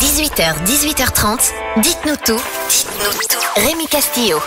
18h, 18h30, dites-nous tout. Dites-nous tout. Rémi Castillo.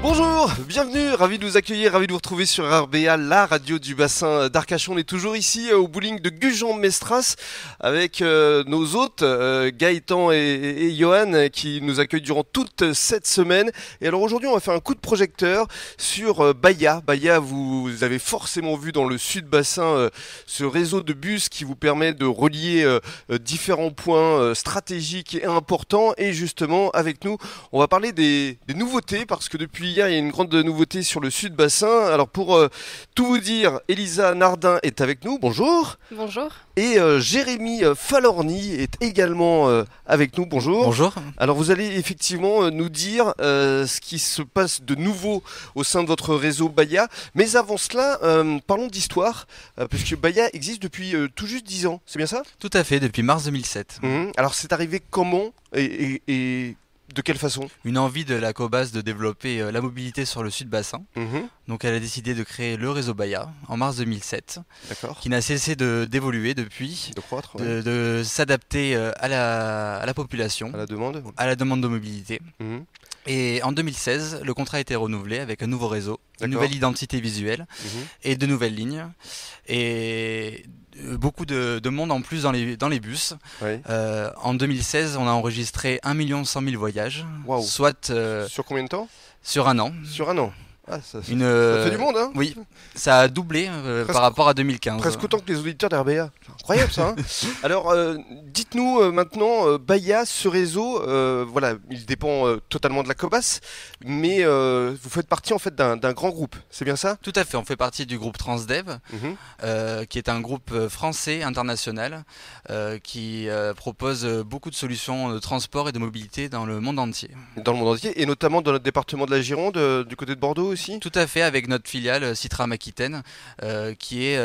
Bonjour, bienvenue, ravi de vous accueillir, ravi de vous retrouver sur RBA, la radio du bassin d'Arcachon. On est toujours ici au bowling de Gujan-Mestras avec nos hôtes Gaëtan et Johan qui nous accueillent durant toute cette semaine. Et alors aujourd'hui on va faire un coup de projecteur sur Bahia. Bahia, vous avez forcément vu dans le sud bassin ce réseau de bus qui vous permet de relier différents points stratégiques et importants. Et justement avec nous on va parler des nouveautés parce que depuis hier, il y a une grande nouveauté sur le sud bassin. Alors pour tout vous dire, Elisa Nardin est avec nous. Bonjour. Bonjour. Et Jérémy Falorni est également avec nous. Bonjour. Bonjour. Alors vous allez effectivement nous dire ce qui se passe de nouveau au sein de votre réseau Bahia. Mais avant cela, parlons d'histoire, puisque Bahia existe depuis tout juste 10 ans. C'est bien ça ? Tout à fait, depuis mars 2007. Alors c'est arrivé comment et de quelle façon ? Une envie de la Cobas de développer la mobilité sur le sud-bassin. Donc elle a décidé de créer le réseau Bahia en mars 2007, qui n'a cessé d'évoluer depuis, de croître, de s'adapter à la population, à la demande de mobilité. Et en 2016, le contrat a été renouvelé avec un nouveau réseau, une nouvelle identité visuelle et de nouvelles lignes. Et beaucoup de monde en plus dans les bus. Oui. En 2016, on a enregistré 1 100 000 voyages, soit... sur combien de temps ? Sur un an. Sur un an. Ah, ça fait du monde, hein ? Oui, ça a doublé par rapport à 2015. Presque autant que les auditeurs d'RBA. C'est incroyable ça, hein. Alors, dites-nous maintenant, Bahia, ce réseau, voilà, il dépend totalement de la Cobas, mais vous faites partie en fait d'un grand groupe, c'est bien ça ? Tout à fait, on fait partie du groupe Transdev, qui est un groupe français international qui propose beaucoup de solutions de transport et de mobilité dans le monde entier. Dans le monde entier, et notamment dans notre département de la Gironde, du côté de Bordeaux aussi ? Tout à fait, avec notre filiale Citram Aquitaine, qui est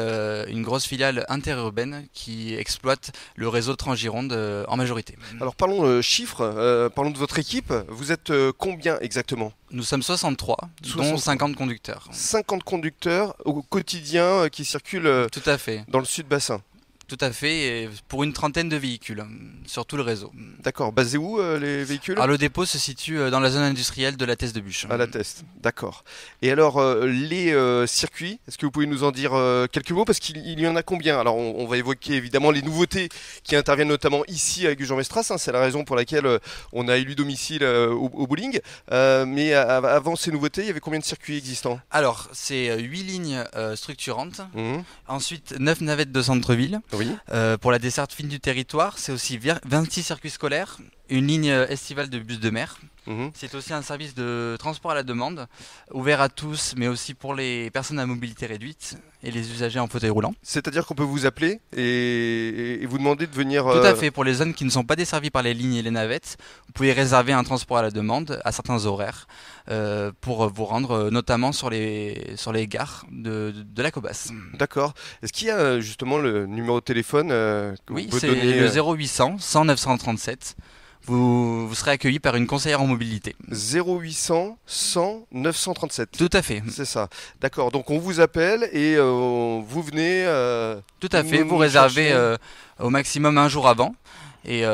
une grosse filiale interurbaine qui exploite le réseau Transgironde en majorité. Alors parlons chiffres, parlons de votre équipe. Vous êtes combien exactement ? Nous sommes 63, dont 50 conducteurs. 50 conducteurs au quotidien qui circulent tout à fait. Dans le sud bassin. Tout à fait, et pour une trentaine de véhicules sur tout le réseau. D'accord, basé où les véhicules ? Alors le dépôt se situe dans la zone industrielle de la Teste de Buch. À la Teste, d'accord. Et alors les circuits, est-ce que vous pouvez nous en dire quelques mots ? Parce qu'il y en a combien ? Alors on va évoquer évidemment les nouveautés qui interviennent notamment ici à Gujan-Mestras, c'est la raison pour laquelle on a élu domicile au bowling. Mais avant ces nouveautés, il y avait combien de circuits existants ? Alors c'est 8 lignes structurantes, ensuite 9 navettes de centre-ville. Oui. Pour la desserte fine du territoire, c'est aussi 26 circuits scolaires, une ligne estivale de bus de mer. C'est aussi un service de transport à la demande, ouvert à tous, mais aussi pour les personnes à mobilité réduite et les usagers en fauteuil roulant. C'est-à-dire qu'on peut vous appeler et vous demander de venir... Tout à fait, pour les zones qui ne sont pas desservies par les lignes et les navettes, vous pouvez réserver un transport à la demande à certains horaires pour vous rendre notamment sur les gares de la Cobas. D'accord. Est-ce qu'il y a justement le numéro de téléphone Oui, c'est le 0800 100 937. Vous serez accueilli par une conseillère en mobilité. 0800 100 937. Tout à fait. C'est ça. D'accord. Donc on vous appelle et vous venez. Tout à fait. Vous réservez au maximum un jour avant. Et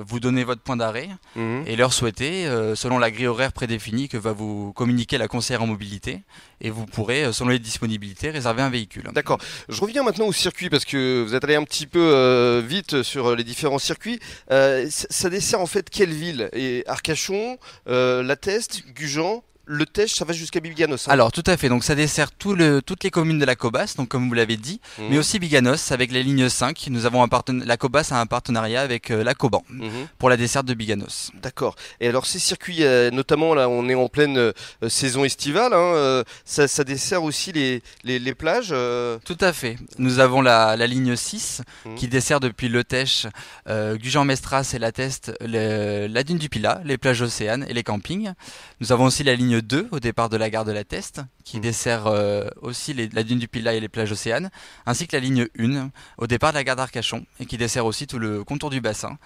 vous donnez votre point d'arrêt et l'heure souhaitée selon la grille horaire prédéfinie que va vous communiquer la conseillère en mobilité, et vous pourrez, selon les disponibilités, réserver un véhicule. D'accord. Je reviens maintenant au circuit parce que vous êtes allé un petit peu vite sur les différents circuits. Ça dessert en fait quelle ville ? Et Arcachon, La Teste, Gujan, Le Teche, ça va jusqu'à Biganos. Alors tout à fait, donc ça dessert toutes les communes de la Cobas, donc comme vous l'avez dit, mais aussi Biganos avec les lignes 5. Nous avons la Cobas a un partenariat avec la Coban pour la desserte de Biganos. D'accord. Et alors ces circuits, notamment là, on est en pleine saison estivale, ça dessert aussi les plages. Tout à fait. Nous avons la ligne 6 qui dessert depuis Le Teche, Gujan-Mestras et la Teste, la dune du Pilat, les plages océanes et les campings. Nous avons aussi la ligne 2 au départ de la gare de la Teste qui dessert aussi la dune du Pilat et les plages océanes, ainsi que la ligne 1 au départ de la gare d'Arcachon et qui dessert aussi tout le contour du bassin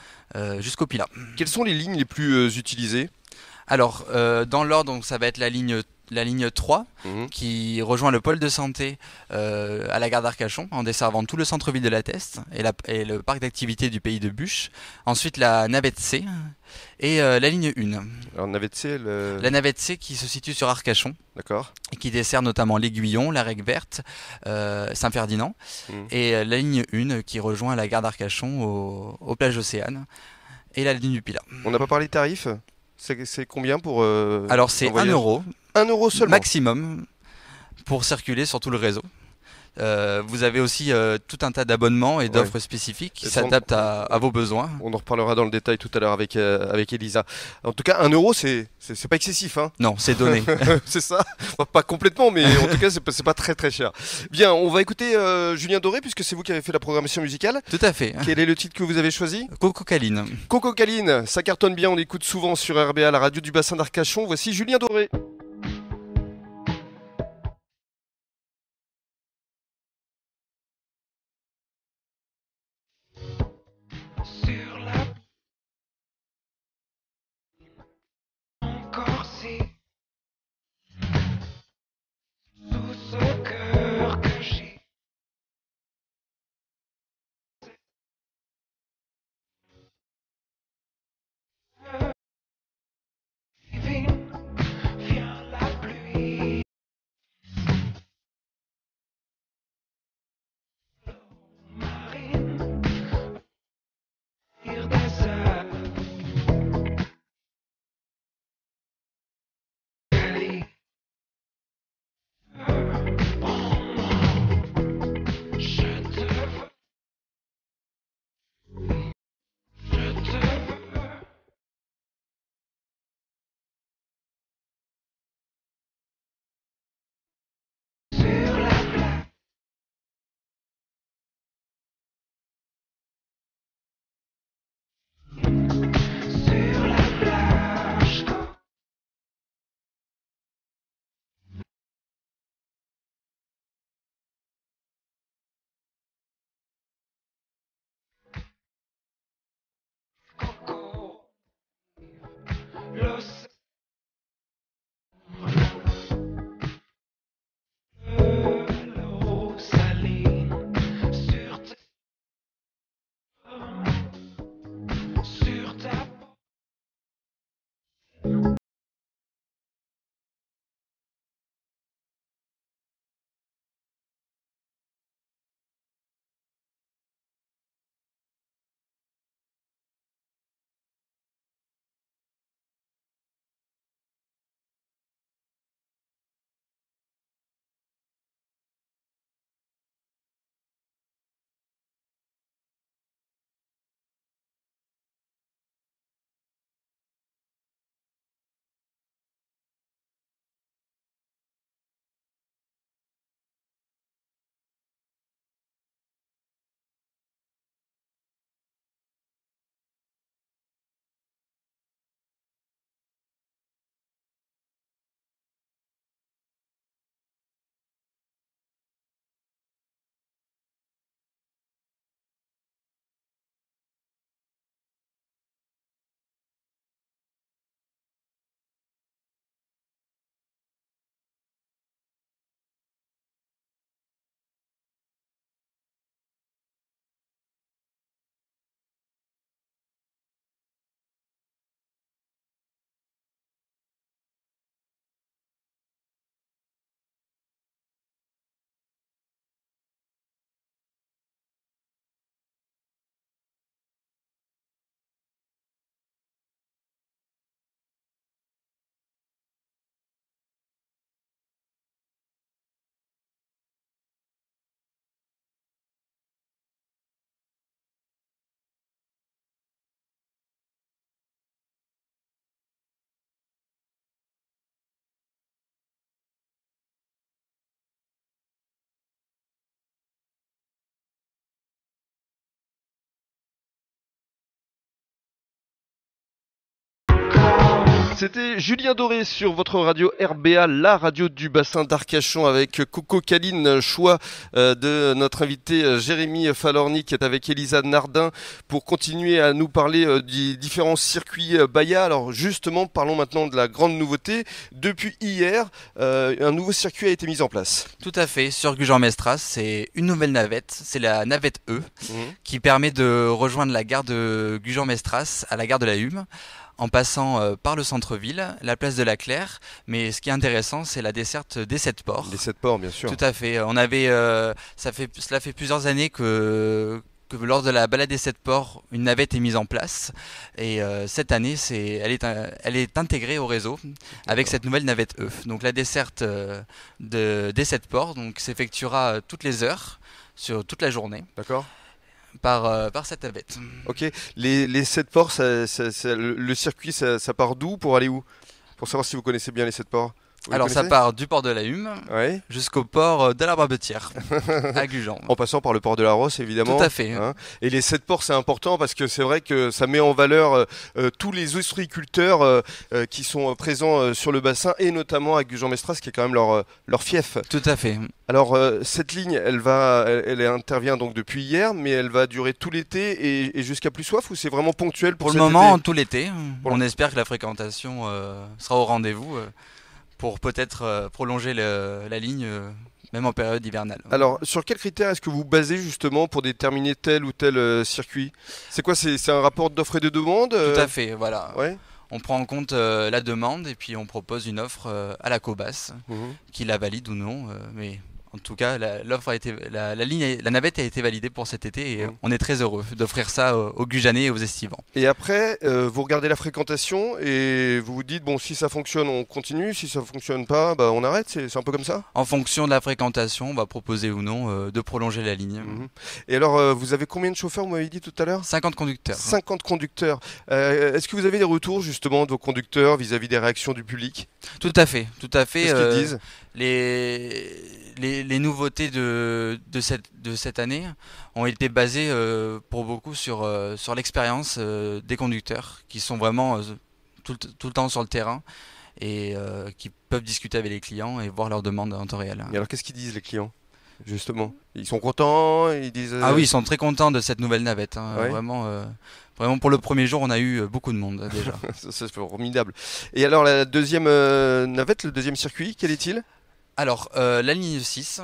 jusqu'au Pilat. Quelles sont les lignes les plus utilisées ? Alors, dans l'ordre, donc, ça va être la ligne la ligne 3 Mhm. qui rejoint le pôle de santé à la gare d'Arcachon en desservant tout le centre-ville de La Teste et le parc d'activités du Pays de Buch. Ensuite la navette C et la ligne 1. Alors, navette C, La navette C qui se situe sur Arcachon d'accord. et qui dessert notamment l'Aiguillon, la Règle Verte, Saint-Ferdinand. Mhm. Et la ligne 1 qui rejoint la gare d'Arcachon aux plages Océane et la ligne du Pilat. On n'a pas parlé de tarifs. C'est combien pour Alors c'est un 1 voyage euro 1 euro seulement. maximum pour circuler sur tout le réseau. Vous avez aussi tout un tas d'abonnements et d'offres spécifiques qui Et ça, s'adaptent à vos besoins. On en reparlera dans le détail tout à l'heure avec Elisa. En tout cas, 1 euro, c'est pas excessif, hein. Non, c'est donné. C'est ça. Enfin, pas complètement, mais en tout cas, c'est pas très très cher. Bien, on va écouter Julien Doré, puisque c'est vous qui avez fait la programmation musicale. Tout à fait. Quel est le titre que vous avez choisi? Coco Caline. Coco Caline, ça cartonne bien, on l'écoute souvent sur RBA, la radio du bassin d'Arcachon. Voici Julien Doré. Sur la encore si sous ce cœur que j'ai Divine, viens C'était Julien Doré sur votre radio RBA, la radio du bassin d'Arcachon, avec Coco Caline, choix de notre invité Jérémy Falorni, qui est avec Elisa Nardin pour continuer à nous parler des différents circuits Bahia. Alors justement, parlons maintenant de la grande nouveauté. Depuis hier, un nouveau circuit a été mis en place. Tout à fait, sur Gujan-Mestras, c'est une nouvelle navette, c'est la navette E, qui permet de rejoindre la gare de Gujan-Mestras à la gare de la Hume, en passant par le centre-ville, la place de la Claire, mais ce qui est intéressant, c'est la desserte des 7 ports. Les 7 ports, bien sûr. Tout à fait. Cela fait plusieurs années que lors de la balade des 7 ports, une navette est mise en place. Et cette année, elle est intégrée au réseau avec cette nouvelle navette E. Donc la desserte des 7 ports s'effectuera toutes les heures, sur toute la journée. D'accord. Par cette navette. Ok, les 7 ports, le circuit, ça part d'où pour aller où? Pour savoir si vous connaissez bien les 7 ports. Alors ça part du port de la Hume jusqu'au port de la Barbetière, à Gujan. En passant par le port de la Rosse, évidemment. Tout à fait. Hein. Et les 7 ports, c'est important parce que c'est vrai que ça met en valeur tous les ostréiculteurs qui sont présents sur le bassin, et notamment à Gujan-Mestras, qui est quand même leur fief. Tout à fait. Alors cette ligne, elle intervient donc depuis hier, mais elle va durer tout l'été et jusqu'à plus soif, ou c'est vraiment ponctuel pour le moment, tout l'été. On espère que la fréquentation sera au rendez-vous. Pour peut-être prolonger la ligne, même en période hivernale. Alors, sur quels critères est-ce que vous basez justement pour déterminer tel ou tel circuit? C'est quoi? C'est un rapport d'offre et de demande? Tout à fait, voilà. Ouais. On prend en compte la demande et puis on propose une offre à la Cobas, qui la valide ou non. Mais en tout cas, la navette a été validée pour cet été et on est très heureux d'offrir ça aux Gujanais et aux Estivants. Et après, vous regardez la fréquentation et vous vous dites, bon, si ça fonctionne, on continue, si ça fonctionne pas, bah, on arrête, c'est un peu comme ça? En fonction de la fréquentation, on va proposer ou non de prolonger la ligne. Et alors, vous avez combien de chauffeurs, vous m'avez dit tout à l'heure? 50 conducteurs. 50 conducteurs. Est-ce que vous avez des retours justement de vos conducteurs vis-à-vis des réactions du public? Tout à fait, tout à fait. Qu'est-ce qu'ils disent? Les nouveautés de cette année ont été basées pour beaucoup sur l'expérience des conducteurs qui sont vraiment tout le temps sur le terrain et qui peuvent discuter avec les clients et voir leurs demandes en temps réel. Et alors qu'est-ce qu'ils disent les clients justement? Ils sont contents? Ils disent Ah oui, ils sont très contents de cette nouvelle navette. Vraiment pour le premier jour, on a eu beaucoup de monde déjà. C'est formidable. Et alors la deuxième navette, le deuxième circuit, quel est-il? Alors, la ligne 6,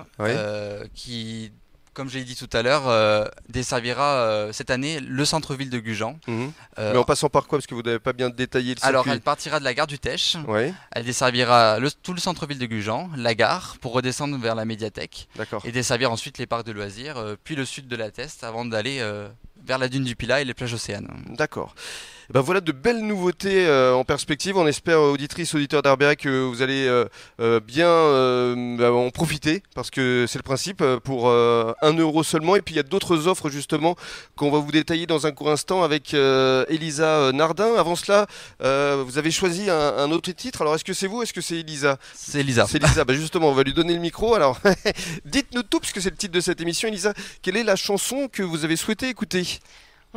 qui, comme je l'ai dit tout à l'heure, desservira cette année le centre-ville de Gujan. Mais en passant par quoi? Parce que vous n'avez pas bien détaillé le circuit. Alors, elle partira de la gare du Tech. Elle desservira tout le centre-ville de Gujan, la gare, pour redescendre vers la médiathèque. D'accord. Et desservir ensuite les parcs de loisirs, puis le sud de la Teste, avant d'aller vers la dune du Pilat et les plages Océane. D'accord. Ben voilà de belles nouveautés en perspective. On espère, auditrices, auditeurs d'RBA, que vous allez bien en profiter, parce que c'est le principe, pour 1 euro seulement. Et puis il y a d'autres offres justement qu'on va vous détailler dans un court instant avec Elisa Nardin. Avant cela, vous avez choisi un autre titre. Alors est-ce que c'est vous, est-ce que c'est Elisa? C'est Elisa. C'est Elisa. Ben justement, on va lui donner le micro. Alors dites-nous tout, puisque c'est le titre de cette émission. Elisa, quelle est la chanson que vous avez souhaité écouter?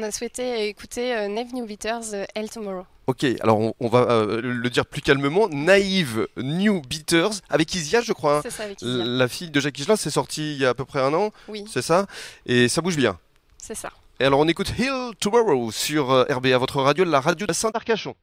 On a souhaité écouter Naive New Beaters, Hell Tomorrow. Ok, alors on va le dire plus calmement. Naive New Beaters, avec Isia, je crois. C'est ça, avec Isia. La fille de Jacques Higelin, c'est sorti il y a à peu près 1 an. Oui. C'est ça? Et ça bouge bien. C'est ça. Et alors on écoute Hell Tomorrow sur RBA, votre radio, la radio de Saint-Arcachon.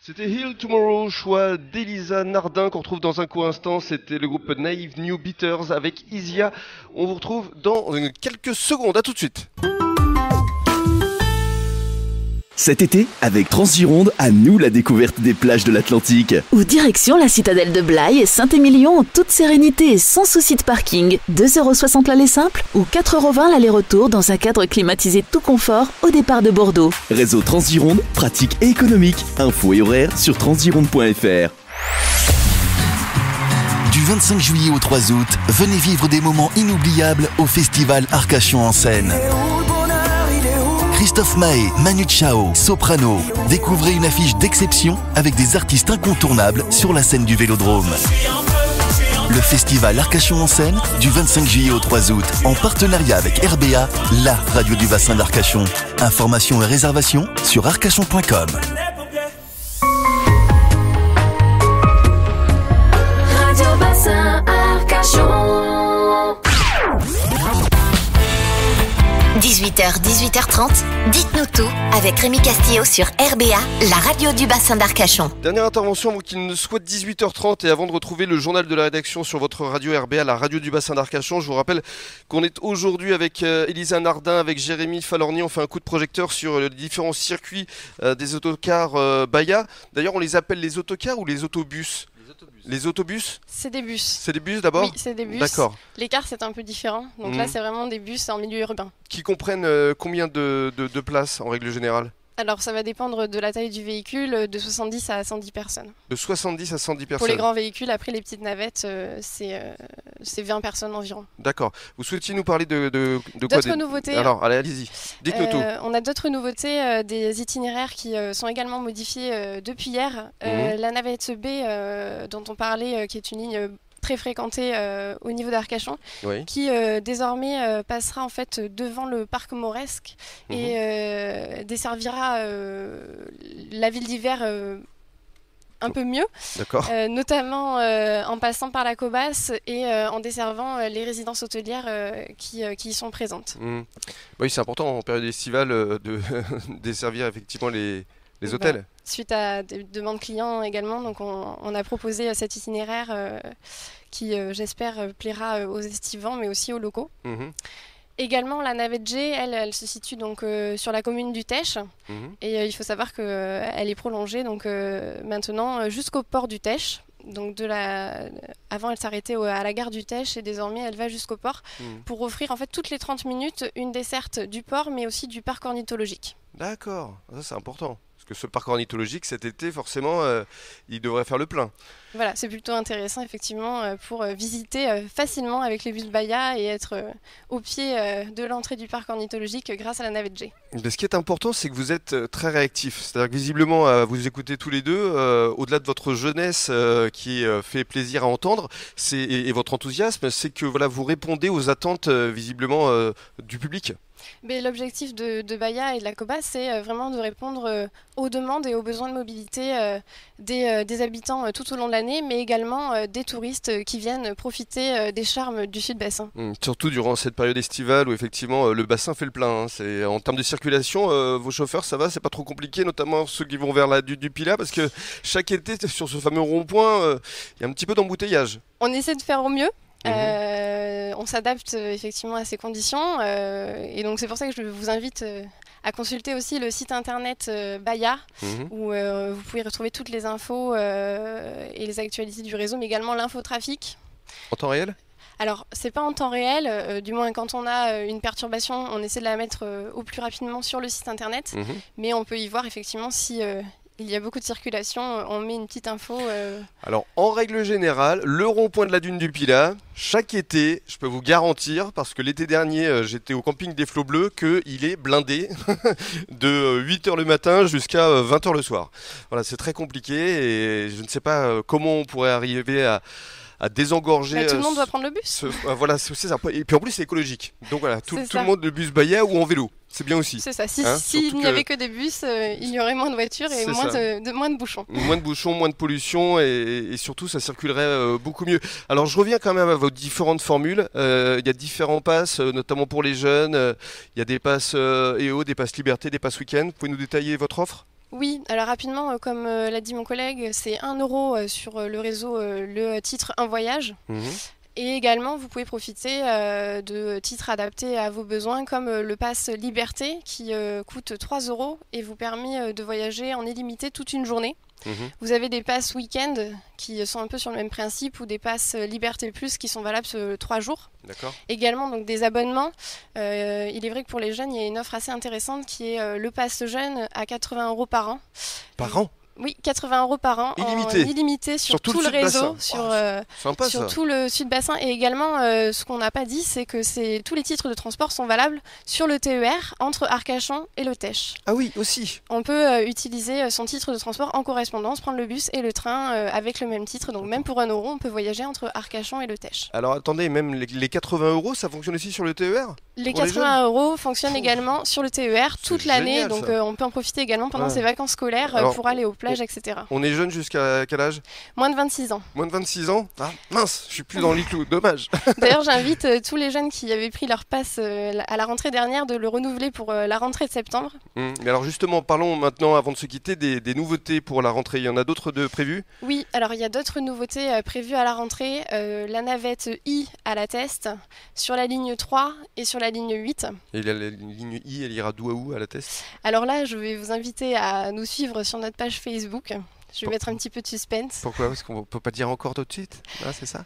C'était Heal Tomorrow, choix d'Elisa Nardin qu'on retrouve dans un court instant. C'était le groupe Naive New Beaters avec Isia. On vous retrouve dans quelques secondes. À tout de suite. Cet été, avec Transgironde, à nous la découverte des plages de l'Atlantique. Ou direction la citadelle de Blaye et Saint-Émilion en toute sérénité et sans souci de parking. 2,60 € l'aller simple ou 4,20 € l'aller-retour dans un cadre climatisé tout confort au départ de Bordeaux. Réseau Transgironde, pratique et économique. Infos et horaires sur transgironde.fr. Du 25 juillet au 3 août, venez vivre des moments inoubliables au festival Arcachon en scène. Christophe Mahé, Manu Chao, Soprano. Découvrez une affiche d'exception avec des artistes incontournables sur la scène du Vélodrome. Le festival Arcachon en scène, du 25 juillet au 3 août, en partenariat avec RBA, la radio du bassin d'Arcachon. Informations et réservations sur arcachon.com. Radio Bassin Arcachon. 18h, 18h30, dites-nous tout avec Rémi Castillo sur RBA, la radio du bassin d'Arcachon. Dernière intervention avant qu'il ne soit 18h30 et avant de retrouver le journal de la rédaction sur votre radio RBA, la radio du bassin d'Arcachon. Je vous rappelle qu'on est aujourd'hui avec Elisa Nardin, avec Jérémy Falorni. On fait un coup de projecteur sur les différents circuits des autocars Baya. D'ailleurs, on les appelle les autocars ou les autobus ? Les autobus ? C'est des bus. C'est des bus d'abord ? Oui, c'est des bus. D'accord. L'écart, c'est un peu différent. Donc là, c'est vraiment des bus en milieu urbain. Qui comprennent combien de places en règle générale ? Alors, ça va dépendre de la taille du véhicule, de 70 à 110 personnes. De 70 à 110 personnes. Pour les grands véhicules, après les petites navettes, c'est 20 personnes environ. D'accord. Vous souhaitiez nous parler de quoi ? D'autres nouveautés. Alors, allez-y. Dites-nous tout. On a d'autres nouveautés, des itinéraires qui sont également modifiés depuis hier. La navette B dont on parlait, qui est une ligne très fréquentée au niveau d'Arcachon, Oui. qui désormais passera en fait devant le parc mauresque et desservira la ville d'hiver un peu mieux, D'accord. notamment en passant par la Cobasse et en desservant les résidences hôtelières qui y sont présentes. Oui, c'est important en période estivale de desservir effectivement les hôtels. Suite à des demandes clients également, donc on a proposé cet itinéraire qui, j'espère, plaira aux estivants, mais aussi aux locaux. Également, la navette G, elle se situe donc sur la commune du Teche, et il faut savoir qu'elle est prolongée donc maintenant jusqu'au port du Teche. Donc avant, elle s'arrêtait à la gare du Teche et désormais, elle va jusqu'au port pour offrir en fait toutes les 30 minutes une desserte du port, mais aussi du parc ornithologique. D'accord, ça c'est important. Parce que ce parc ornithologique, cet été, forcément, il devrait faire le plein. Voilà, c'est plutôt intéressant, effectivement, pour visiter facilement avec les bus Baya et être au pied de l'entrée du parc ornithologique grâce à la navette G. Mais ce qui est important, c'est que vous êtes très réactifs. C'est-à-dire que visiblement, vous écoutez tous les deux, au-delà de votre jeunesse qui fait plaisir à entendre, et votre enthousiasme, c'est que voilà, vous répondez aux attentes visiblement du public. Mais l'objectif de Baya et de la Coba, c'est vraiment de répondre aux demandes et aux besoins de mobilité des habitants tout au long de l'année, mais également des touristes qui viennent profiter des charmes du sud-bassin. Surtout durant cette période estivale où effectivement le bassin fait le plein. En termes de circulation, vos chauffeurs, ça va, c'est pas trop compliqué, notamment ceux qui vont vers la du Pilat, parce que chaque été, sur ce fameux rond-point, il y a un petit peu d'embouteillage. On essaie de faire au mieux. On s'adapte effectivement à ces conditions et donc c'est pour ça que je vous invite à consulter aussi le site internet Baya où vous pouvez retrouver toutes les infos et les actualités du réseau, mais également l'infotrafic. En temps réel ? Alors, c'est pas en temps réel, du moins quand on a une perturbation, on essaie de la mettre au plus rapidement sur le site internet, mais on peut y voir effectivement si il y a beaucoup de circulation, on met une petite info. Alors, en règle générale, le rond-point de la dune du Pilat, chaque été, je peux vous garantir, parce que l'été dernier, j'étais au camping des Flots Bleus, qu'il est blindé de 8h le matin jusqu'à 20h le soir. Voilà, c'est très compliqué et je ne sais pas comment on pourrait arriver à désengorger. Tout le monde doit prendre le bus. Voilà, c'est ça. Et puis en plus, c'est écologique. Donc voilà, tout ça. le monde le bus Baya ou en vélo. C'est bien aussi. C'est ça. S'il n'y avait que des bus, il y aurait moins de voitures et moins de bouchons. Moins de bouchons, moins de pollution et surtout, ça circulerait beaucoup mieux. Alors, je reviens quand même à vos différentes formules. Il y a différents passes, notamment pour les jeunes. Il y a des passes EO, des passes liberté, des passes week-end. Vous pouvez nous détailler votre offre ? Oui, alors rapidement, comme l'a dit mon collègue, c'est 1 euro sur le réseau le titre Un Voyage. Et également, vous pouvez profiter de titres adaptés à vos besoins, comme le Pass Liberté, qui coûte 3 euros et vous permet de voyager en illimité toute une journée. Vous avez des passes week-end qui sont un peu sur le même principe, ou des passes Liberté Plus qui sont valables 3 jours. D'accord. Également, donc, des abonnements. Il est vrai que pour les jeunes, il y a une offre assez intéressante qui est le Pass Jeune à 80 euros par an. Par an ? Oui, 80 euros par an, illimité sur tout le réseau, sur tout le Sud-Bassin. Et également, ce qu'on n'a pas dit, c'est que tous les titres de transport sont valables sur le TER entre Arcachon et Le Teche. Ah oui, aussi. On peut utiliser son titre de transport en correspondance, prendre le bus et le train avec le même titre. Donc même pour 1 euro, on peut voyager entre Arcachon et Le Teche. Alors attendez, même les 80 euros, ça fonctionne aussi sur le TER ? Les 80 euros fonctionnent également sur le TER toute l'année. Donc on peut en profiter également pendant ses vacances scolaires pour aller aux plages, etc. On est jeune jusqu'à quel âge ? Moins de 26 ans. Moins de 26 ans ? Ah mince, je suis plus dans les clous, dommage. D'ailleurs, j'invite tous les jeunes qui avaient pris leur pass à la rentrée dernière de le renouveler pour la rentrée de septembre. Mais alors justement, parlons maintenant, avant de se quitter, des nouveautés pour la rentrée. Il y en a d'autres de prévues ? Oui, alors il y a d'autres nouveautés prévues à la rentrée. La navette I à la Teste, sur la ligne 3 et sur la ligne 8. Et la ligne I, elle ira d'où à où à la Teste ? Alors là, je vais vous inviter à nous suivre sur notre page Facebook. Je vais mettre un petit peu de suspense. Pourquoi ? Parce qu'on ne peut pas dire encore tout de suite ? Ah, c'est ça ?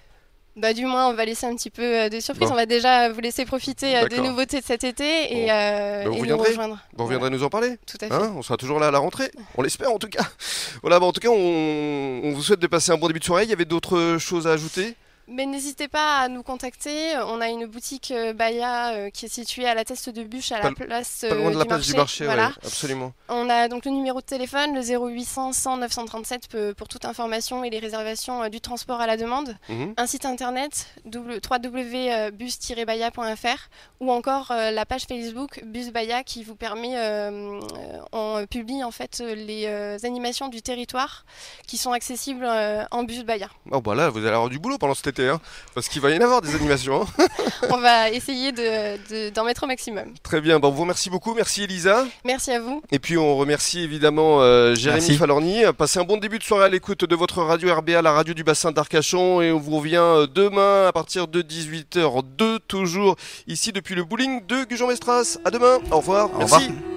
Bah, du moins, on va laisser un petit peu de surprise. Bon. On va déjà vous laisser profiter des nouveautés de cet été et nous rejoindre. Vous reviendrez nous en parler ? Tout à fait. On sera toujours là à la rentrée. On l'espère en tout cas. Voilà, en tout cas, on vous souhaite de passer un bon début de soirée. Il y avait d'autres choses à ajouter ? Mais n'hésitez pas à nous contacter. On a une boutique Baya qui est située à la Teste de Bûche, à la place pas loin de la place du marché. Voilà. Ouais, absolument. On a donc le numéro de téléphone, le 0800 100 937 pour toute information et les réservations du transport à la demande. Un site internet www.bus-baya.fr ou encore la page Facebook Bus Baya qui vous permet, on publie en fait les animations du territoire qui sont accessibles en Bus Baya. Oh bah là, vous allez avoir du boulot pendant cet été. Parce qu'il va y en avoir des animations. On va essayer d'en mettre au maximum. Très bien, on vous remercie beaucoup. Merci Elisa. Merci à vous. Et puis on remercie évidemment Jérémy Falorni. Passez un bon début de soirée à l'écoute de votre radio RBA, la radio du bassin d'Arcachon. Et on vous revient demain à partir de 18h02, toujours ici depuis le bowling de Gujan-Mestras. À demain, au revoir. Merci. Revoir.